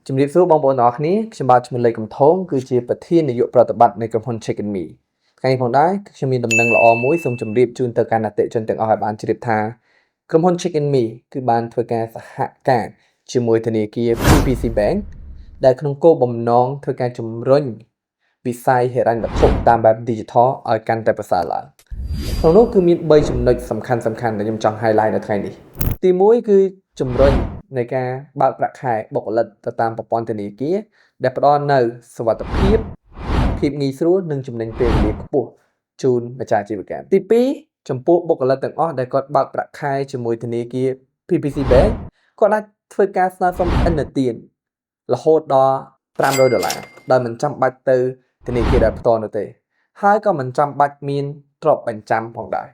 ជំរាបសួរបងប្អូនទាំងអស់គ្នាខ្ញុំបាទឈ្មោះលេខកំថងគឺជាប្រធាននាយកប្រតិបត្តិនៃក្រុមហ៊ុន Chicken Me ថ្ងៃនេះផងដែរខ្ញុំមានដំណឹងល្អមួយសូមជម្រាបជូនទៅកាន់អតិថិជនទាំងអស់ឲ្យបានជ្រាបថាក្រុមហ៊ុន Chicken Me គឺបានធ្វើការសហការជាមួយធនាគារ PPC Bank ដែលក្នុងគោលបំណងធ្វើការជំរុញវិស័យហិរញ្ញវត្ថុតាមបែប Digital ឲ្យកាន់តែប្រសើរឡើងក្នុងនោះគឺមាន3ចំណុចសំខាន់ដែលខ្ញុំចង់ highlight នៅថ្ងៃនេះទី1គឺជំរុញនៃការបើកប្រាក់ខែបុគ្គលិកទៅតាមប្រព័ន្ធធនាគារដែលផ្ដល់នូវសុវត្ថិភាពងាយស្រួលនិងចំណេញពេលវេលាខ្ពស់ជូនម្ចាស់អាជីវកម្មទី2ចំពោះបុគ្គលិកទាំងអស់ដែលគាត់បើកប្រាក់ខែជាមួយធនាគារ PPC Bank គាត់អាចធ្វើការស្នើសុំឥណទានរហូតដល់$500ដោយមិនចាំបាច់ទៅធនាគារដោយផ្ទាល់នោះទេហើយក៏មិនចាំបាច់មានទ្រព្យបញ្ចាំផងដែរ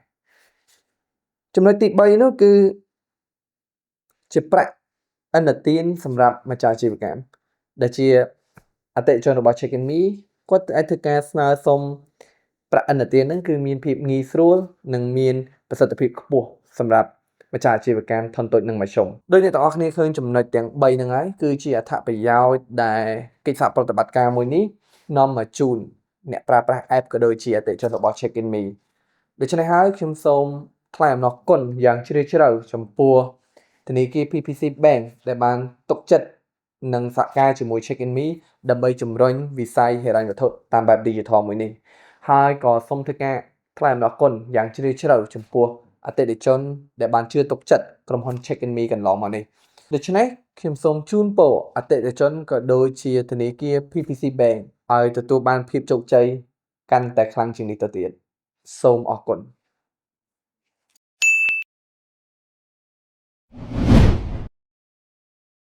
ចំណុចទី3នោះគឺជាប្រាក់ឥណទានសម្រាប់ម្ចាស់អាជីវកម្មដែលជាអតិថិជនរបស់ Chicken Me គាត់អាចធ្វើការស្នើសុំប្រាក់ឥណទានហ្នឹងគឺមានភាពងាយស្រួលនិងមានប្រសិទ្ធភាពខ្ពស់សម្រាប់ម្ចាស់អាជីវកម្មធុនតូចនិងមធ្យមដោយអ្នកទាំងអស់គ្នាឃើញចំណុចទាំង3ហ្នឹងហើយគឺជាអត្ថប្រយោជន៍ដែលកិច្ចសហប្រតិបត្តិការមួយនេះនាំមកជូនអ្នកប្រើប្រាស់ app ក៏ដូចជាអតិថិជនរបស់ Chicken Me ដូច្នេះហើយខ្ញុំសូមថ្លែងអំណរគុណយ៉ាងជ្រាលជ្រៅចំពោះធនាគារ PPC Bank ដែលបានទុកចិត្តនិងសហការជាមួយ Chicken Me ដើម្បីជំរុញវិស័យហិរញ្ញវត្ថុតាមបែប Digital មួយនេះហើយក៏សូមធ្វើការថ្លែងអំណរគុណយ៉ាងជ្រាលជ្រៅចំពោះអតិថិជនដែលបានជឿទុកចិត្តក្រុមហ៊ុន Chicken Me កន្លងមកនេះដូច្នេះខ្ញុំសូមជូនពរអតិថិជនក៏ដូចជាធនាគារ PPC Bank ឲ្យទទួលបានភាពជោគជ័យកាន់តែខ្លាំងជាងនេះទៅទៀតសូមអរគុណ